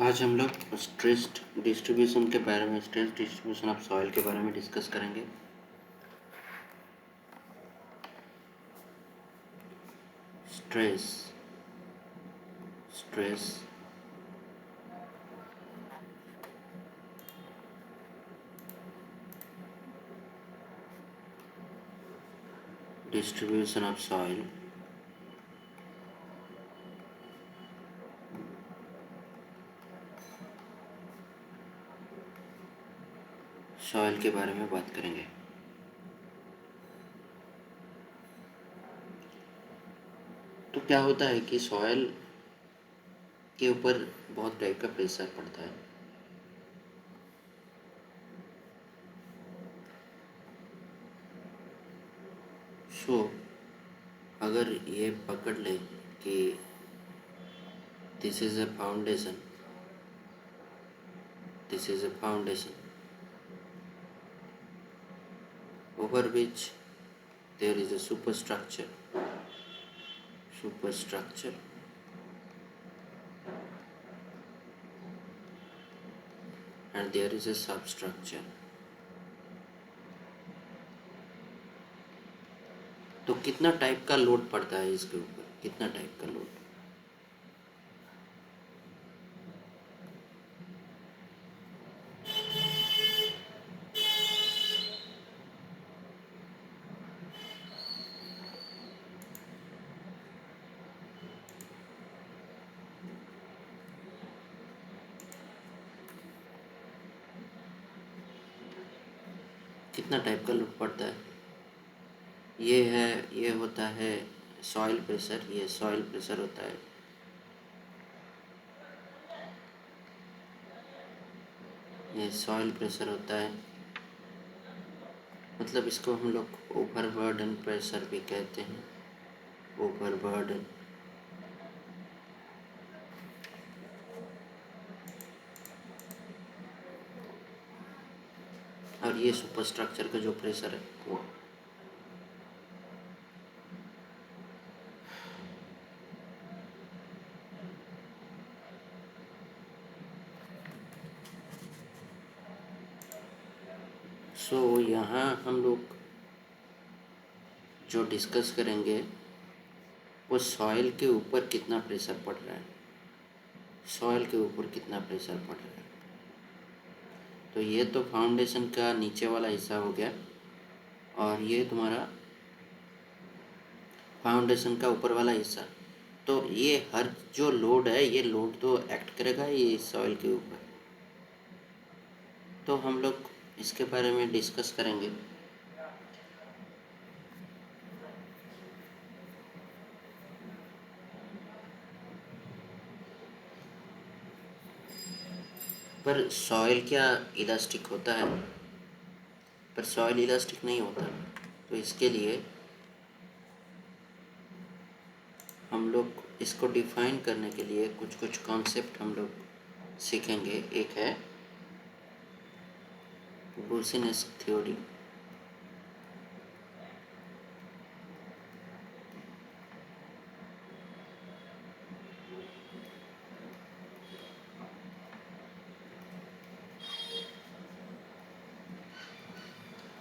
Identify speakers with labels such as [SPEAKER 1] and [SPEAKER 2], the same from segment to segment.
[SPEAKER 1] आज हम लोग स्ट्रेस डिस्ट्रीब्यूशन के बारे में स्ट्रेस डिस्ट्रीब्यूशन ऑफ सॉइल के बारे में डिस्कस करेंगे। Stress stress distribution of soil soil के बारे में बात करेंगे। तो क्या होता है कि सॉइल के ऊपर बहुत टाइप का प्रेशर पड़ता है। सो अगर ये पकड़ ले कि this is a foundation over which there is a superstructure and there is a substructure। तो कितना टाइप का लोड पड़ता है इसके ऊपर, कितना टाइप का लोड। कितना टाइप का लोड पड़ता है, ये होता है सॉइल प्रेशर। ये सॉइल प्रेशर होता है। ये सॉइल प्रेशर होता है, मतलब इसको हम लोग ओवरबर्डन प्रेशर भी कहते हैं। ओवरबर्डन और ये सुपरस्ट्रक्चर का जो प्रेशर है वो। यहाँ हम लोग जो डिस्कस करेंगे वो सॉइल के ऊपर कितना प्रेशर पड़ रहा है, सॉइल के ऊपर कितना प्रेशर पड़ रहा है। तो ये तो फाउंडेशन का नीचे वाला हिस्सा हो गया और ये तुम्हारा फाउंडेशन का ऊपर वाला हिस्सा। तो ये हर जो लोड है, ये लोड तो एक्ट करेगा ये सॉइल के ऊपर। तो हम लोग इसके बारे में डिस्कस करेंगे। पर सॉइल क्या इलास्टिक होता है? पर सॉइल इलास्टिक नहीं होता। तो इसके लिए हम लोग इसको डिफाइन करने के लिए कुछ कुछ कॉन्सेप्ट हम लोग सीखेंगे। एक है बूसिनेस थ्योरी।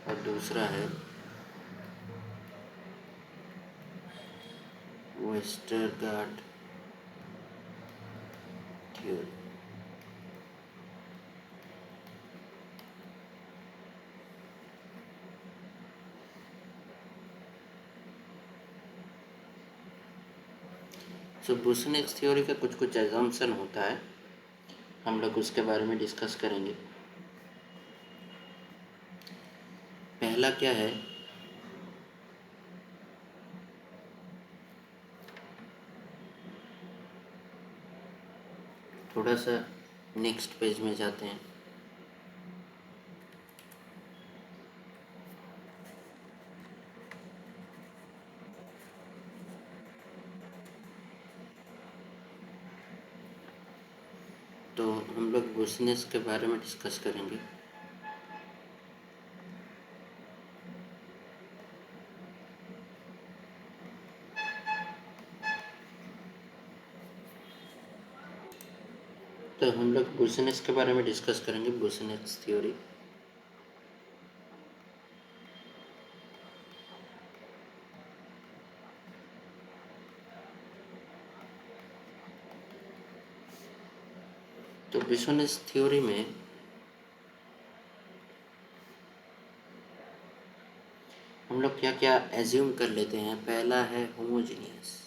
[SPEAKER 1] और दूसरा है वेस्टरगार्ड थ्योरी। तो बूसिनेस थ्योरी का कुछ कुछ एजम्पशन होता है, हम लोग उसके बारे में डिस्कस करेंगे। पहला क्या है, थोड़ा सा नेक्स्ट पेज में जाते हैं। तो हम लोग बूसिनेस के बारे में डिस्कस करेंगे। तो हम लोग बुसेनेस के बारे में डिस्कस करेंगे, बुसेनेस थ्योरी। तो बुसेनेस थ्योरी में हम लोग क्या क्या एज्यूम कर लेते हैं। पहला है होमोजीनियस,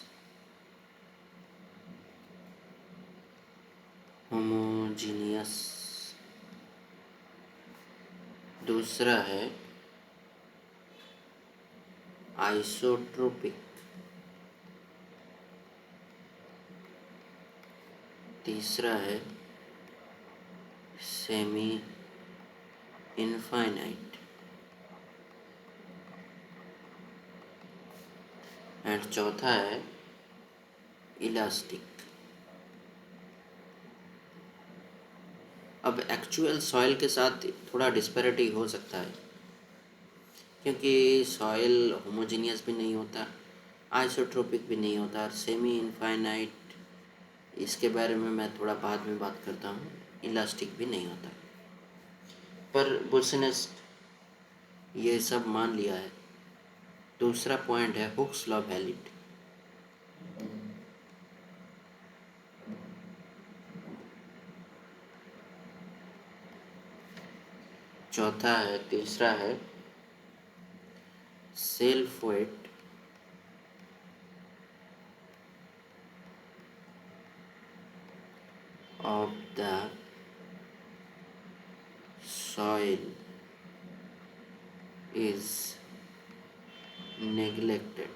[SPEAKER 1] होमोजीनियस। दूसरा है आइसोट्रोपिक। तीसरा है सेमी इनफाइनाइट। एंड चौथा है इलास्टिक। अब एक्चुअल सॉइल के साथ थोड़ा डिस्पैरिटी हो सकता है, क्योंकि सॉइल होमोजीनियस भी नहीं होता, आइसोट्रोपिक भी नहीं होता, और सेमी इनफाइनाइट, इसके बारे में मैं थोड़ा बाद में बात करता हूँ, इलास्टिक भी नहीं होता। पर बुसेनेस ये सब मान लिया है। दूसरा पॉइंट है हुक्स लॉ वैलिड। चौथा है, तीसरा है self weight of the soil is neglected।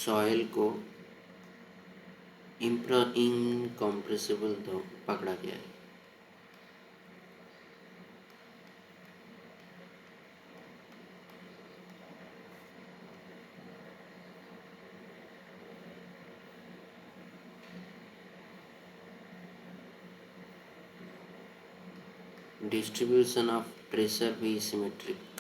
[SPEAKER 1] Soil को इनकम्प्रेसिबल तो पकड़ा गया है। डिस्ट्रीब्यूशन ऑफ प्रेशर भी symmetric.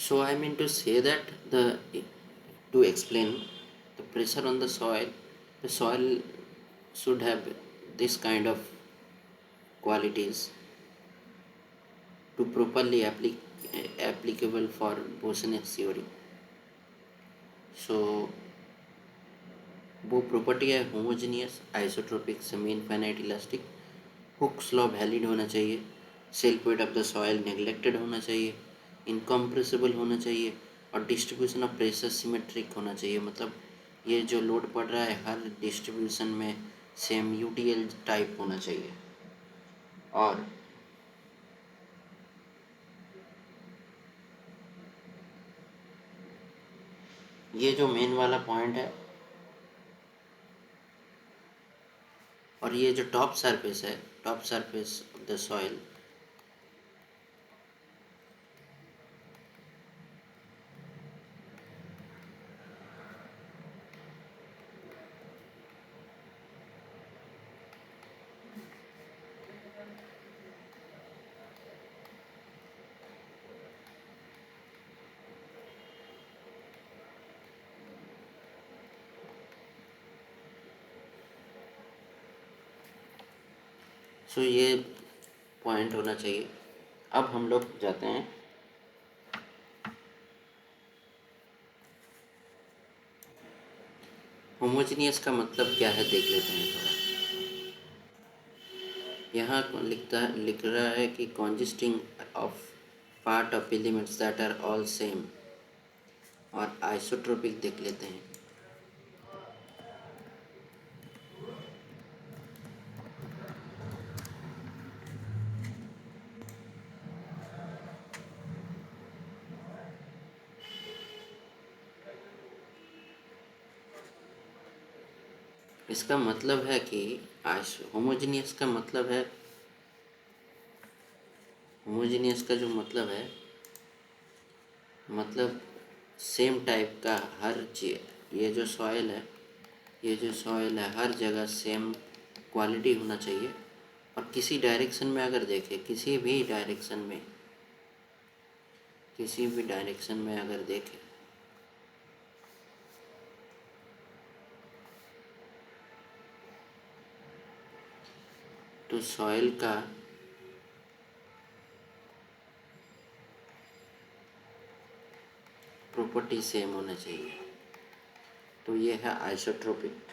[SPEAKER 1] So I mean to say that to explain the pressure on the soil should have this kind of qualities to properly applicable for Bosenian theory. So वो property है homogeneous, isotropic, semi infinite, elastic. Hooke's law valid होना चाहिए, self weight of the soil neglected होना चाहिए, incompressible होना चाहिए, और distribution of pressure symmetric होना चाहिए। मतलब ये जो लोड पड़ रहा है हर डिस्ट्रीब्यूशन में सेम यूटीएल टाइप होना चाहिए। और ये जो मेन वाला पॉइंट है, और ये जो टॉप सरफेस है, top surface of the soil, so ये पॉइंट होना चाहिए। अब हम लोग जाते हैं होमोजीनियस का मतलब क्या है, देख लेते हैं थोड़ा। यहाँ लिख रहा है कि consisting of part of elements that are all same. और आइसोट्रोपिक देख लेते हैं। इसका मतलब है कि होमोजीनियस का मतलब है, होमोजीनियस का जो मतलब है, मतलब सेम टाइप का हर चीज, ये जो सॉइल है, ये जो सॉइल है हर जगह सेम क्वालिटी होना चाहिए। और किसी डायरेक्शन में अगर देखें, किसी भी डायरेक्शन में, किसी भी डायरेक्शन में अगर देखें तो सॉइल का प्रॉपर्टी सेम होना चाहिए। तो ये है आइसोट्रोपिक।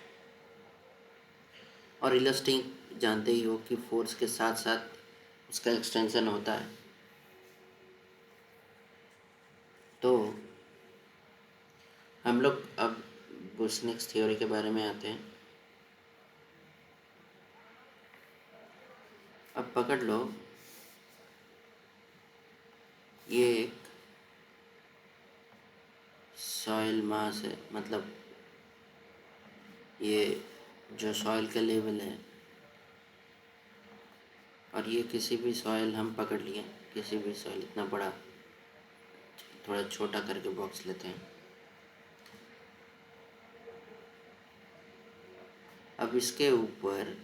[SPEAKER 1] और इलास्टिक जानते ही हो कि फोर्स के साथ साथ उसका एक्सटेंशन होता है। तो हम लोग अब बुशनेक्स थ्योरी के बारे में आते हैं। अब पकड़ लो, ये एक सॉइल मास है, मतलब ये जो सॉइल का लेवल है, और ये किसी भी सॉइल हम पकड़ लिए, किसी भी सॉइल, इतना बड़ा, थोड़ा छोटा करके बॉक्स लेते हैं। अब इसके ऊपर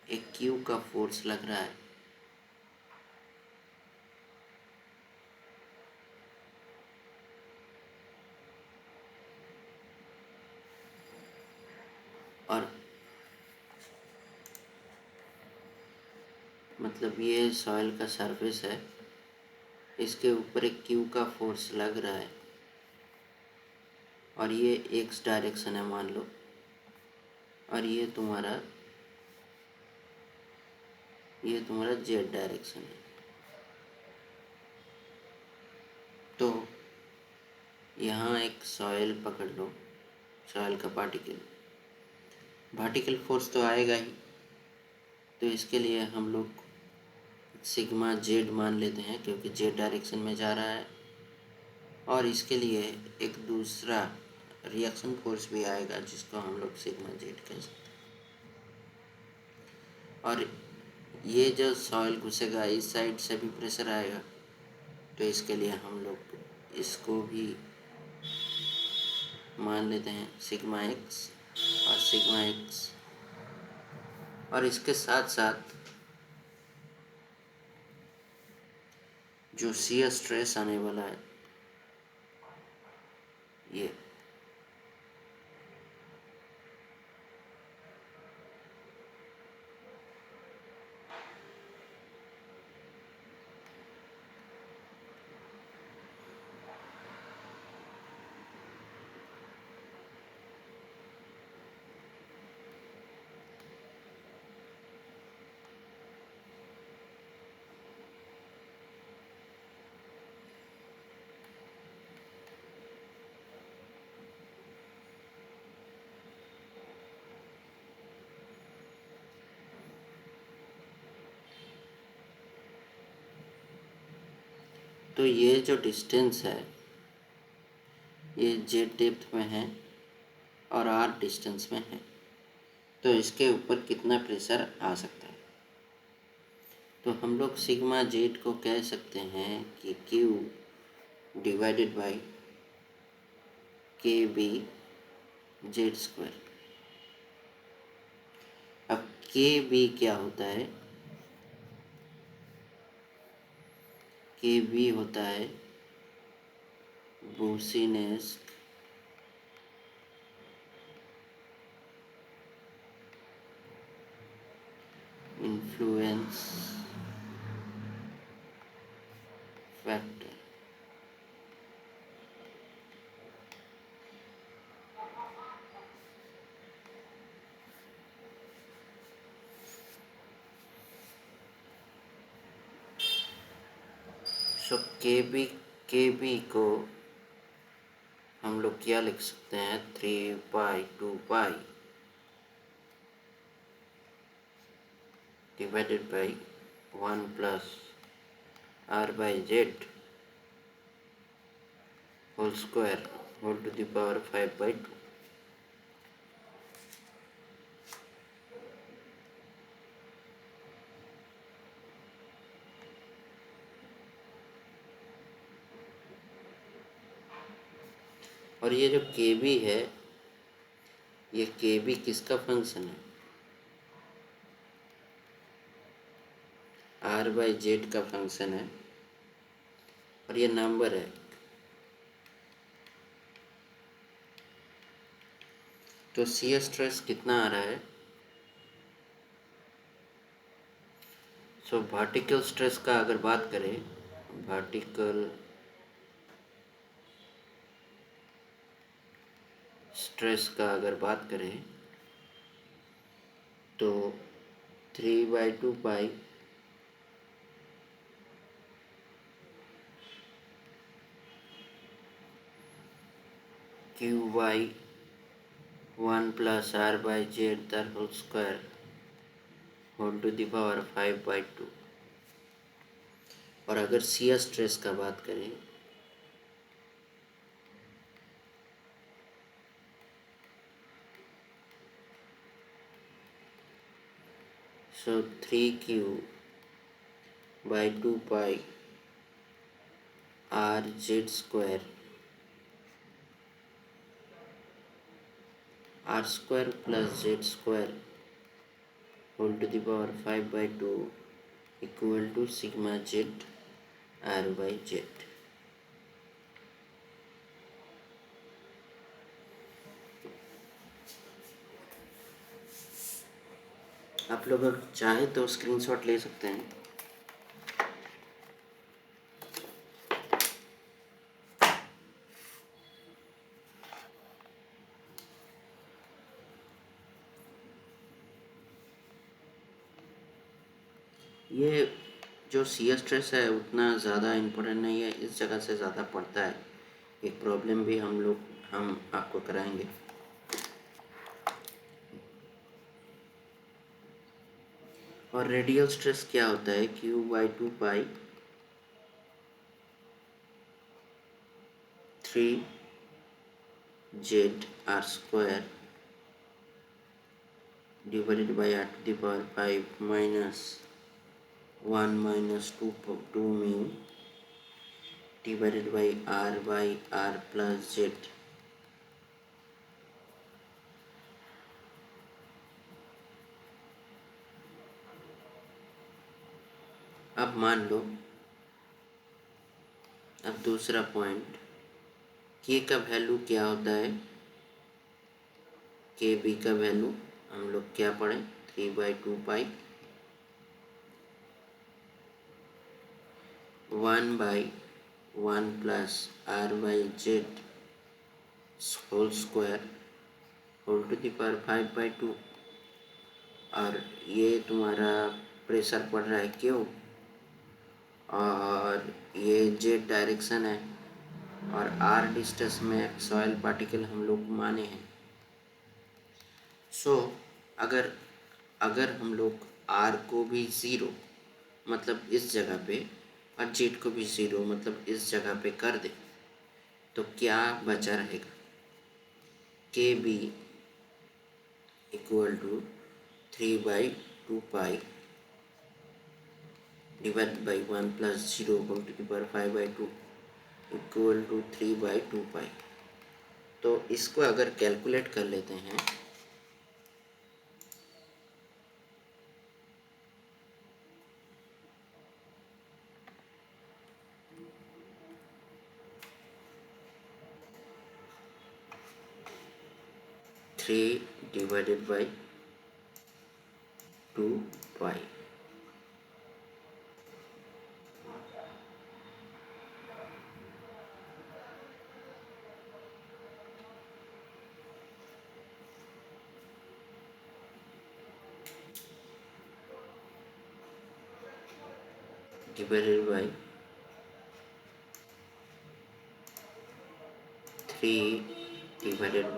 [SPEAKER 1] एक क्यू का फोर्स लग रहा है, और मतलब ये सॉइल का सरफेस है, इसके ऊपर एक क्यू का फोर्स लग रहा है, और ये एक्स डायरेक्शन है मान लो, और ये तुम्हारा जेड डायरेक्शन है। तो यहाँ एक सॉइल पकड़ लो, सॉइल का पार्टिकल फोर्स तो आएगा ही। तो इसके लिए हम लोग सिग्मा जेड मान लेते हैं, क्योंकि जेड डायरेक्शन में जा रहा है। और इसके लिए एक दूसरा रिएक्शन फोर्स भी आएगा, जिसको हम लोग सिग्मा जेड कह सकते हैं। और ये जो सॉइल घुसेगा, इस साइड से भी प्रेशर आएगा, तो इसके लिए हम लोग इसको भी मान लेते हैं सिग्मा एक्स और सिग्मा एक्स। और इसके साथ साथ जो शियर स्ट्रेस आने वाला है, ये तो ये जो डिस्टेंस है, ये जेड डेप्थ में है और आर डिस्टेंस में है। तो इसके ऊपर कितना प्रेशर आ सकता है? तो हम लोग सिग्मा जेड को कह सकते हैं कि क्यू डिवाइडेड बाई के बी जेड स्क्वायर। अब के बी क्या होता है? के बी होता है बूसिनेस्क इन्फ्लुएंस फैक्टर। सो के बी को हम लोग क्या लिख सकते हैं? 3/2 divided by 1 plus R by Z whole square whole to the power 5/2। और ये जो के बी है, ये के बी किसका फंक्शन है? आर बाई जेड का फंक्शन है और ये नंबर है। तो सी स्ट्रेस कितना आ रहा है? सो वर्टिकल स्ट्रेस का अगर बात करें, वर्टिकल स्ट्रेस का अगर बात करें तो 3/2 pi Q by 1 plus R by Z the whole square whole to the power 5/2। और अगर सी स्ट्रेस का बात करें so 3Q/2 pi R Z square R square plus Z square whole to the power 5/2 equal to sigma Z R by Z. आप लोग अगर चाहे तो स्क्रीनशॉट ले सकते हैं। ये जो सी स्ट्रेस है उतना ज़्यादा इम्पोर्टेंट नहीं है, इस जगह से ज़्यादा पड़ता है। एक प्रॉब्लम भी हम आपको कराएंगे। और रेडियल स्ट्रेस क्या होता है? Q/2 pi 3 Z R square divided by R to the power 5 minus 1 minus 2 mu divided by R plus Z. अब मान लो, अब दूसरा पॉइंट, के का वैल्यू क्या होता है? के बी का वैल्यू हम लोग क्या पढ़े? 3/2 pi 1/1 plus R by Z whole square whole to the power 5/2। और ये तुम्हारा प्रेशर पड़ रहा है क्यों, और ये जेड डायरेक्शन है और आर डिस्टेंस में सॉइल पार्टिकल हम लोग माने हैं। सो अगर अगर हम लोग आर को भी ज़ीरो मतलब इस जगह पे और जेड को भी ज़ीरो मतलब इस जगह पे कर दे तो क्या बचा रहेगा? K B equal to 3/2 pi divide by 1 plus 0 whole to the power 5/2 equal to 3/2 pi. तो इसको अगर कैलकुलेट कर लेते हैं 3/2 pi divided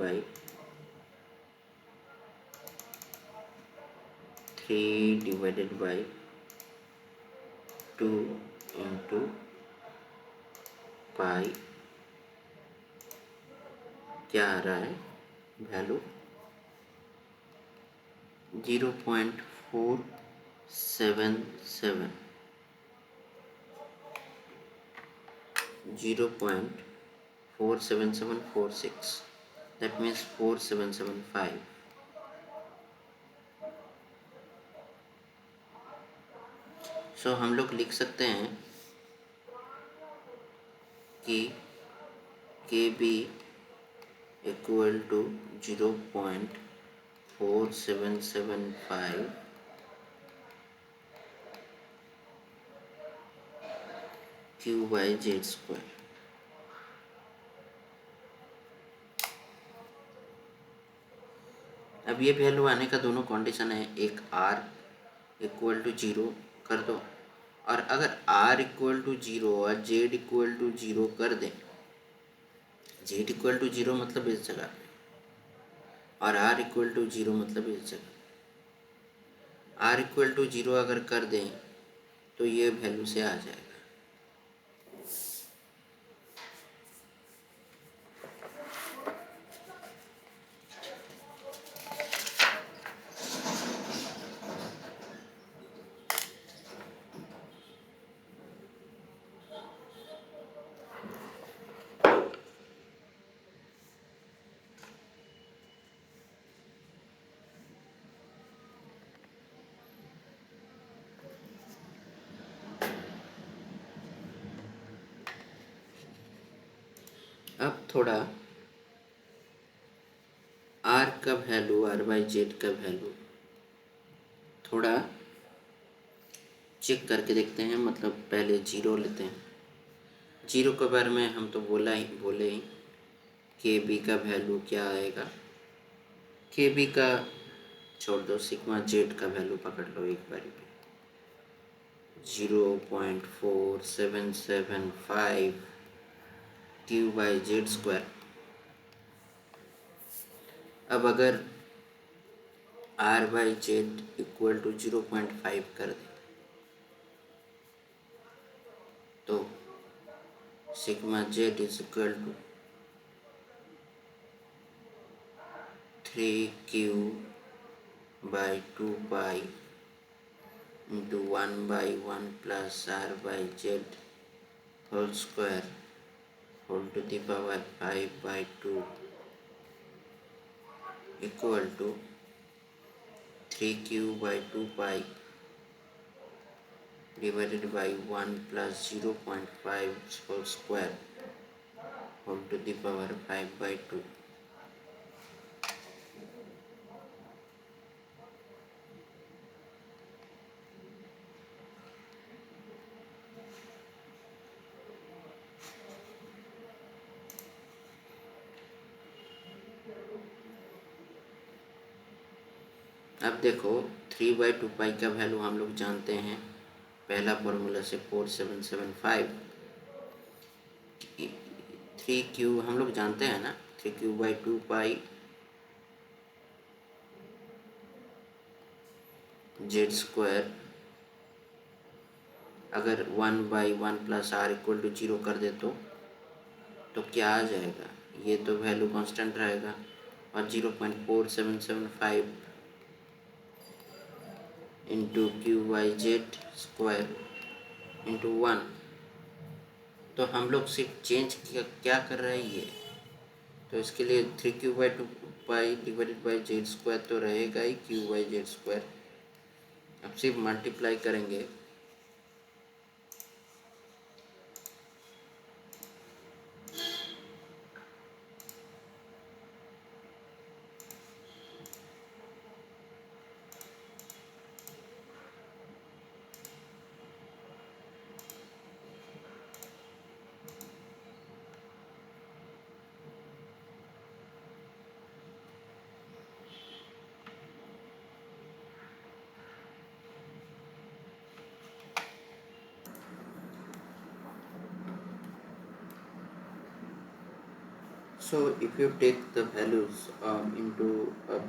[SPEAKER 1] by 3/2 into pi क्या आ रहा है वैल्यू? 0.477 0.477 47746, that means 4775. सो हम लोग लिख सकते हैं कि K B equal to 0.4775 Q by Z square. अब ये वैल्यू आने का दोनों कंडीशन है, एक आर इक्वल टू 0 कर दो, और अगर आर इक्वल टू 0 और जेड इक्वल टू 0 कर दें, जेड इक्वल टू 0 मतलब इस जगह पे, और आर इक्वल टू 0 मतलब इस जगह। आर इक्वल टू 0 अगर कर दें तो ये वैल्यू से आ जाएगा। अब थोड़ा आर का वैल्यू, आर बाई जेड का वैल्यू थोड़ा चेक करके देखते हैं। मतलब पहले 0 लेते हैं। 0 के बारे में हम तो बोले ही के बी का वैल्यू क्या आएगा। के बी का छोड़ दो, सिग्मा जेड का वैल्यू पकड़ लो एक बारी पे, 0.4775 क्यू बाई जेड स्क्वायर। अब अगर R by Z equal to 0.5 कर दे तो sigma Z is equal to 3Q by 2 pi into 1/1 plus R by Z whole square whole to the power 5/2 equal to 3Q by 2 pi divided by 1 plus 0.5 whole square whole to the power 5/2। अब देखो 3/2 पाई का value हम लोग जानते हैं पहला formula से 4775। 3Q हम लोग जानते हैं ना, 3Q by 2 pi Z square. अगर 1/1 प्लस आर इक्वल टू 0 कर दे तो क्या आ जाएगा, ये तो वैल्यू कांस्टेंट रहेगा, और 0.4775 into Q by Z square into 1। तो हम लोग सिर्फ चेंज क्या कर रहे हैं ये, तो इसके लिए 3Q by 2 pi divided by Z square तो रहेगा ही क्यू बाई जेड स्क्वायर। अब सिर्फ मल्टीप्लाई करेंगे, so if you take the values into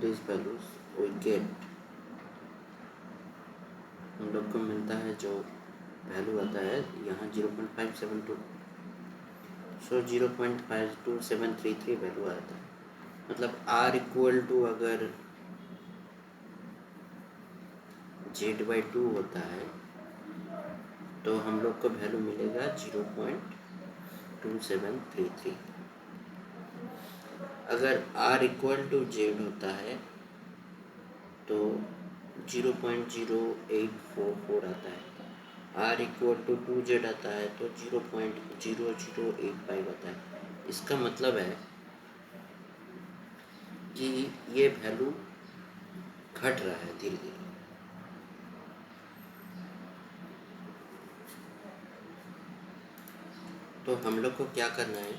[SPEAKER 1] these values we get, हम लोग को मिलता है जो वैल्यू आता है यहाँ 0.572, सो 0.52733 वैल्यू आता है। मतलब आर इक्वल टू अगर जेड बाई 2 होता है तो हम लोग को वैल्यू मिलेगा 0.2733। अगर r इक्वल टू जेड होता है तो 0.0844 आता है, r इक्वल टू 2z आता है तो 0.0085 आता है। इसका मतलब है कि ये वैल्यू घट रहा है धीरे धीरे। तो हम लोग को क्या करना है,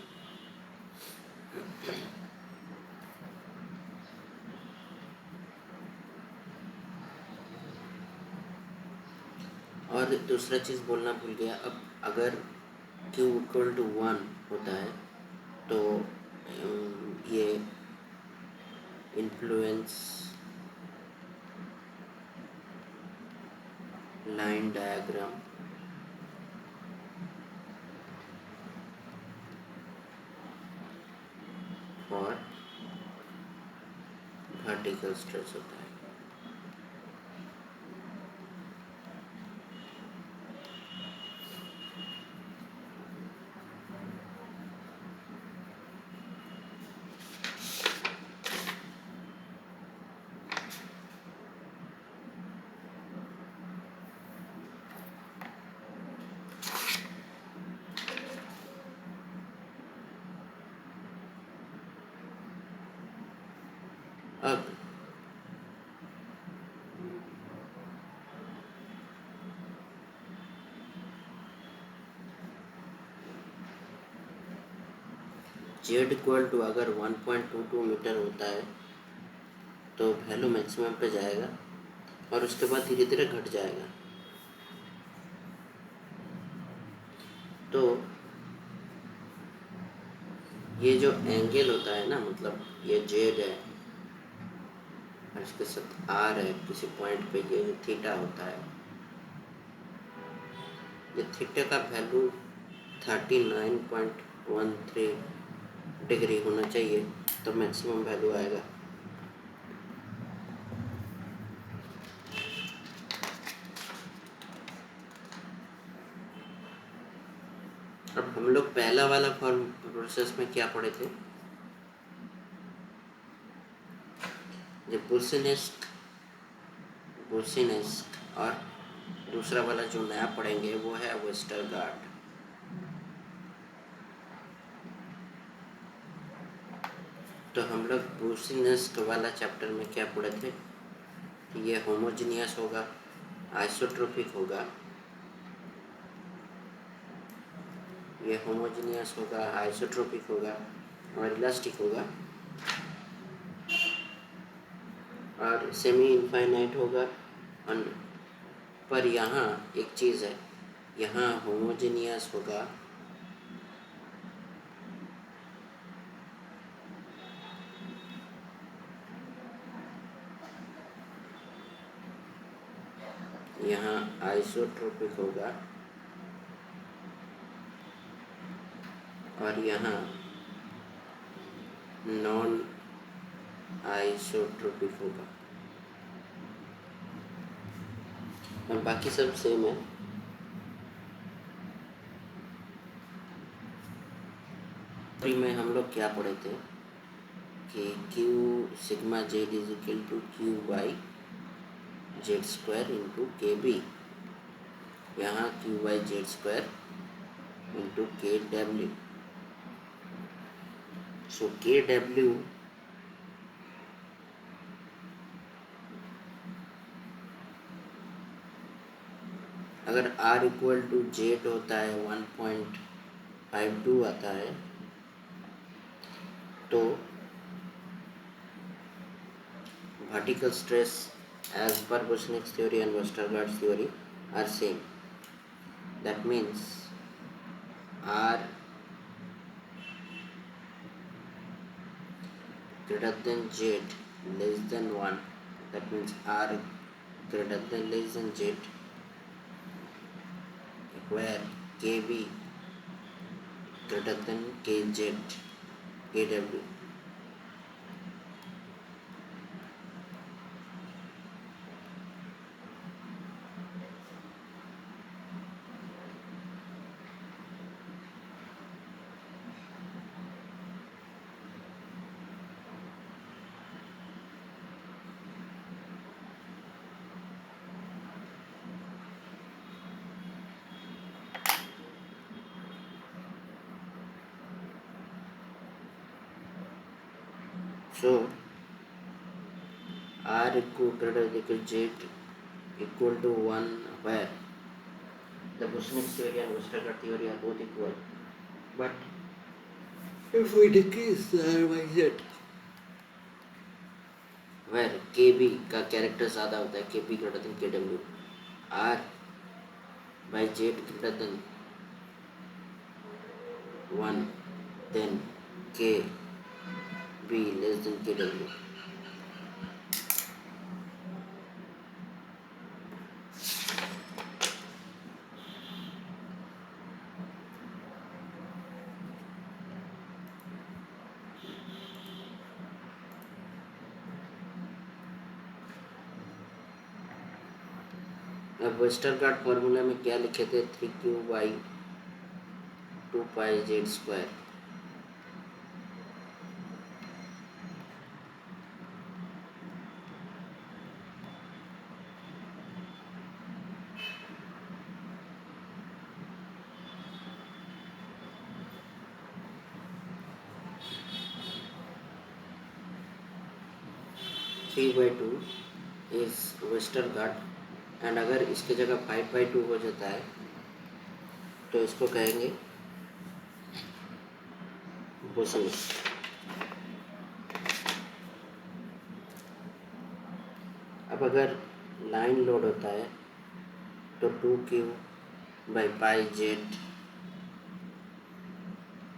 [SPEAKER 1] और दूसरा चीज़ बोलना भूल गया, अब अगर q इक्वल टू 1 होता है तो ये influence line diagram for vertical stretch होता है। अब जेड इक्वल टू अगर 1.22 मीटर होता है तो वैल्यू मैक्सिमम पे जाएगा और उसके बाद धीरे धीरे घट जाएगा। तो ये जो एंगल होता है ना, मतलब ये जेड है और इसके साथ आर है, किसी पॉइंट पे ये जो थीटा होता है, ये थीटा का वैल्यू 39.13 डिग्री होना चाहिए तो मैक्सिमम वैल्यू आएगा। अब हम लोग पहला वाला फॉर्म प्रोसेस में क्या पढ़े थे, जो बुर्सिनेस्क और दूसरा वाला जो नया पढ़ेंगे वो है वेस्टरगार्ड। तो हम लोग बुर्सिनेस्क वाला चैप्टर में क्या पढ़े थे कि ये होमोजीनियस होगा, आइसोट्रोपिक होगा, ये होमोजीनियस होगा, आइसोट्रोपिक होगा और इलास्टिक होगा और सेमी इनफाइनाइट होगा। पर यहाँ एक चीज़ है, यहाँ होमोजीनियस होगा यहाँ आइसोट्रोपिक होगा और यहाँ नॉन आइसोट्रोपिक होगा और बाकी सब सेम है। में हम लोग क्या पढ़े थे कि Q sigma Z is equal to Q by Z square into K B, यहाँ Q by Z square into K W. So K W अगर R इक्वल टू जेड होता है 1.52 आता है तो vertical stress as per Boussinesq's theory and Westergaard's theory are same. That means R greater than Z less than 1, that means R greater than less than Z, where KB greater than KZ, KW. So R equal greater than equal Z equal to 1 where the Bushnell theory and Westergaard theory are both equal. But if we decrease the R by Z where KB का character ज़्यादा होता है, KB greater than KW, R by Z greater than 1, then KB less than KW. अब Westergaard formula में क्या लिखे थे? 3Q by 2 pi Z square. Three by two is Westergaard and अगर इसकी जगह 5/2 हो जाता है तो इसको कहेंगे बुशेल. अब अगर लाइन लोड होता है तो 2Q by pi Z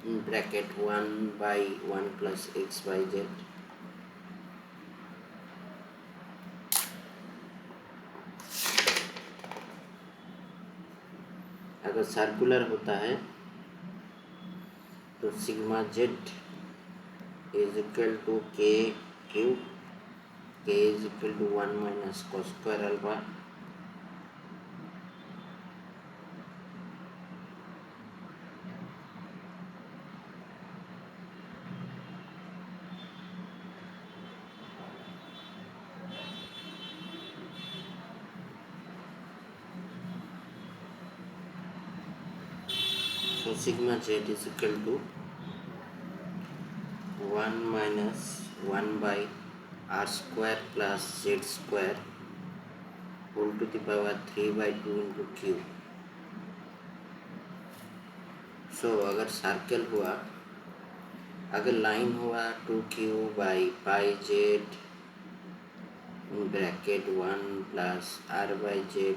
[SPEAKER 1] in bracket 1 by 1 plus X by Z. अगर सर्कुलर होता है तो sigma Z is equal to K Q, K is equal to 1 minus cos square alpha so sigma z is equal to 1 minus 1 by r square plus z square whole to the power 3/2 into q. so अगर circle हुआ, अगर line हुआ 2Q by pi z in bracket 1 plus r by z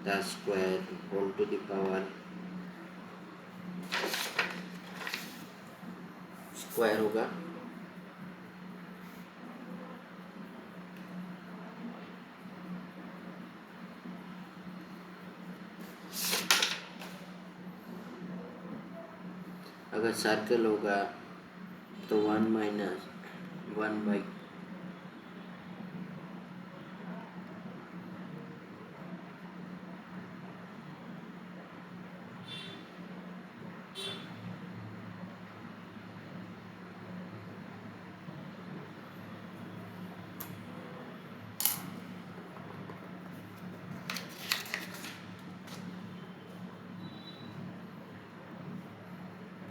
[SPEAKER 1] the square whole to the power square होगा. अगर circle होगा तो 1 minus 1 by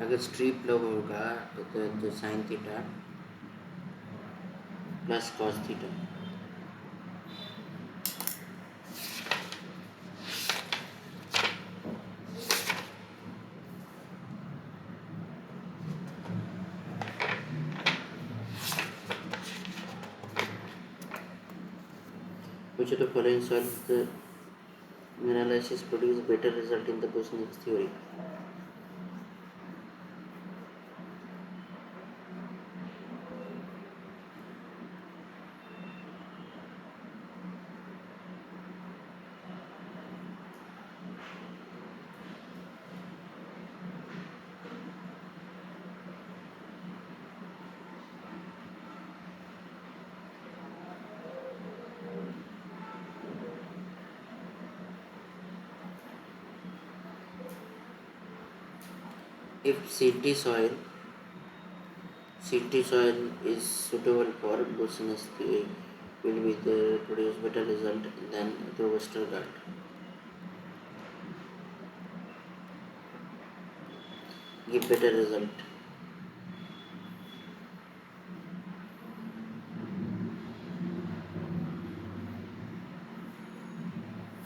[SPEAKER 1] अगर strip लोग होगा तो sine theta plus cos theta. which of the following solves the analysis produce better result in the Bushnell's theory? If CT soil is suitable for Bushnell's theory, will be the produce better result than the Westergaard. Give better result.